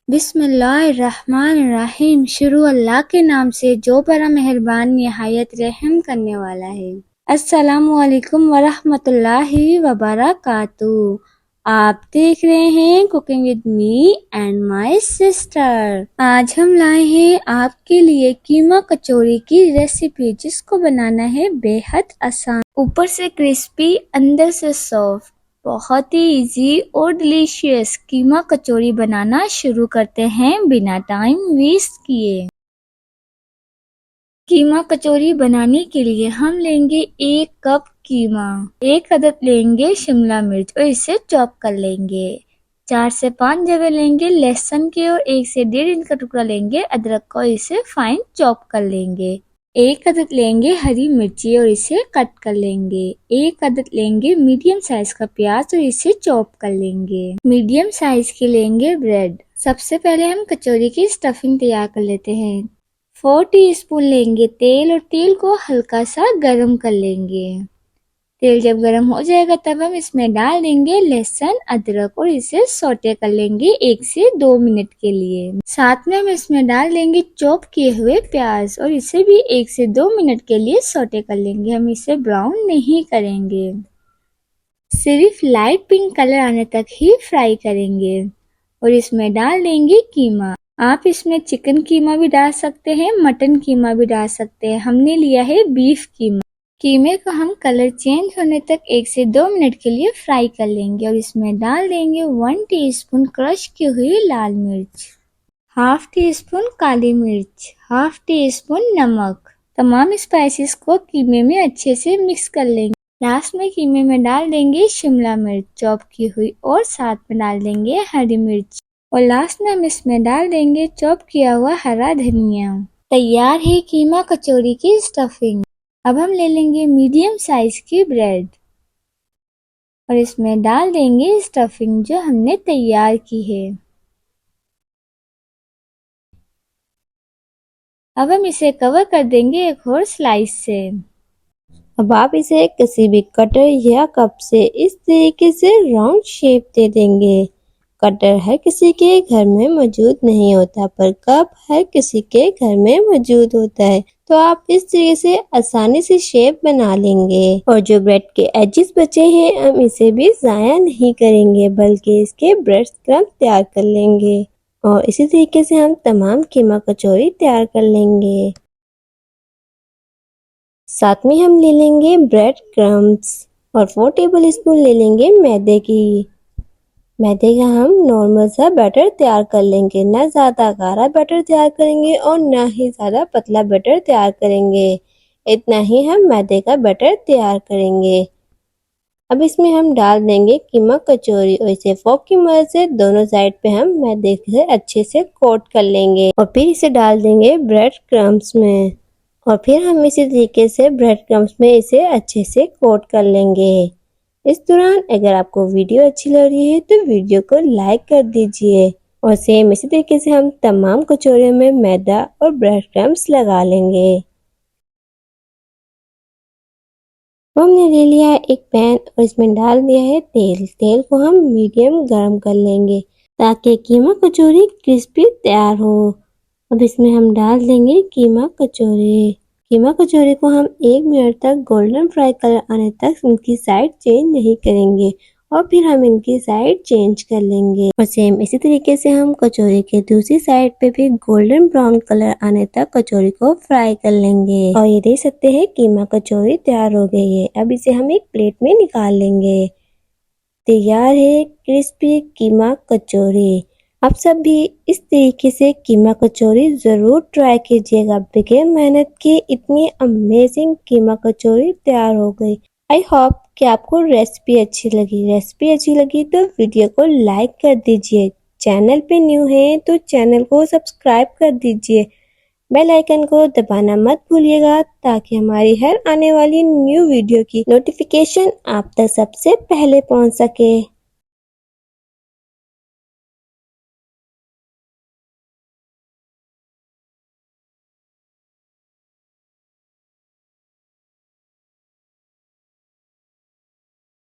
बिस्मिल्लाहिर्रहमानिर्रहीम। शुरू अल्लाह के नाम से जो बड़ा मेहरबान निहायत रहम करने वाला है। अस्सलामु अलैकुम वरहमतुल्लाहि वबरकातुहू। आप देख रहे हैं cooking with me and my sister. आज हम लाए हैं आपके लिए कीमा कचौरी की रेसिपी, जिसको बनाना है बेहद आसान, ऊपर से क्रिस्पी अंदर से सॉफ्ट, बहुत ही इजी और डिलीशियस कीमा कचौरी बनाना शुरू करते हैं बिना टाइम वेस्ट किए। कीमा कचौरी बनाने के लिए हम लेंगे 1 कप कीमा, 1 अदद लेंगे शिमला मिर्च और इसे चॉप कर लेंगे। 4 से 5 जवे लेंगे लहसुन के और 1 से 1.5 इंच का टुकड़ा लेंगे अदरक का और इसे फाइन चॉप कर लेंगे। 1 अदद लेंगे हरी मिर्ची और इसे कट कर लेंगे। 1 अदद लेंगे मीडियम साइज का प्याज और इसे चॉप कर लेंगे। मीडियम साइज के लेंगे ब्रेड। सबसे पहले हम कचौरी की स्टफिंग तैयार कर लेते हैं। 4 टीस्पून लेंगे तेल और तेल को हल्का सा गरम कर लेंगे। तेल जब गरम हो जाएगा तब हम इसमें डाल देंगे लहसुन अदरक और इसे सौटे कर लेंगे 1 से 2 मिनट के लिए। साथ में हम इसमें डाल देंगे चॉप किए हुए प्याज और इसे भी 1 से 2 मिनट के लिए सौटे कर लेंगे। हम इसे ब्राउन नहीं करेंगे, सिर्फ लाइट पिंक कलर आने तक ही फ्राई करेंगे। और इसमें डाल देंगे कीमा। आप इसमें चिकन कीमा भी डाल सकते हैं, मटन कीमा भी डाल सकते हैं। हमने लिया है बीफ कीमा। कीमे को हम कलर चेंज होने तक 1 से 2 मिनट के लिए फ्राई कर लेंगे और इसमें डाल देंगे 1 टीस्पून क्रश की हुई लाल मिर्च, हाफ टी स्पून काली मिर्च, हाफ टी स्पून नमक। तमाम स्पाइसेस को कीमे में अच्छे से मिक्स कर लेंगे। लास्ट में कीमे में डाल देंगे शिमला मिर्च चॉप की हुई और साथ में डाल देंगे हरी मिर्च और लास्ट में हम इसमें डाल देंगे चॉप किया हुआ हरा धनिया। तैयार है कीमा कचौरी की स्टफिंग। अब हम ले लेंगे मीडियम साइज की ब्रेड और इसमें डाल देंगे स्टफिंग जो हमने तैयार की है। अब हम इसे कवर कर देंगे एक और स्लाइस से। अब आप इसे किसी भी कटर या कप से इस तरीके से राउंड शेप दे देंगे। कटर हर किसी के घर में मौजूद नहीं होता, पर कप हर किसी के घर में मौजूद होता है, तो आप इस तरीके से आसानी से शेप बना लेंगे। और जो ब्रेड के एजेस बचे हैं हम इसे भी ज़ाया नहीं करेंगे, बल्कि इसके ब्रेड क्रम्ब तैयार कर लेंगे और इसी तरीके से हम तमाम कीमा कचौरी तैयार कर लेंगे। साथ में हम ले लेंगे ब्रेड क्रम्ब्स और 4 टेबल स्पून ले लेंगे मैदे का हम नॉर्मल सा बैटर तैयार कर लेंगे। ना ज़्यादा गाढ़ा बैटर तैयार करेंगे और ना ही ज़्यादा पतला बैटर तैयार करेंगे। इतना ही हम मैदे का बैटर तैयार करेंगे। अब इसमें हम डाल देंगे कीमा कचौरी और इसे फोक की मदद से दोनों साइड पे हम मैदे से अच्छे से कोट कर लेंगे और फिर इसे डाल देंगे ब्रेड क्रम्ब्स में और फिर हम इसी तरीके से ब्रेड क्रम्ब्स में इसे अच्छे से कोट कर लेंगे। इस दौरान अगर आपको वीडियो अच्छी लग रही है तो वीडियो को लाइक कर दीजिए और सेम इसी तरीके से हम तमाम कचौरियों में मैदा और ब्रेड क्रम्ब्स लगा लेंगे। हमने ले लिया है एक पैन और इसमें डाल दिया है तेल। तेल को हम मीडियम गरम कर लेंगे ताकि कीमा कचौरी क्रिस्पी तैयार हो। अब इसमें हम डाल देंगे कीमा कचौरी को हम 1 मिनट तक गोल्डन फ्राई कलर आने तक इनकी साइड चेंज नहीं करेंगे और फिर हम इनकी साइड चेंज कर लेंगे और सेम इसी तरीके से हम कचौरी के दूसरी साइड पे भी गोल्डन ब्राउन कलर आने तक कचौरी को फ्राई कर लेंगे। और ये देख सकते हैं कीमा कचौरी तैयार हो गई है। अब इसे हम एक प्लेट में निकाल लेंगे। तैयार है क्रिस्पी कीमा कचौरी। आप सब भी इस तरीके से कीमा कचौरी ज़रूर ट्राई कीजिएगा। बगैर मेहनत के इतनी अमेजिंग कीमा कचौरी तैयार हो गई। आई होप कि आपको रेसिपी अच्छी लगी तो वीडियो को लाइक कर दीजिए। चैनल पे न्यू हैं तो चैनल को सब्सक्राइब कर दीजिए। बेल आइकन को दबाना मत भूलिएगा ताकि हमारी हर आने वाली न्यू वीडियो की नोटिफिकेशन आप तक सबसे पहले पहुंच सके।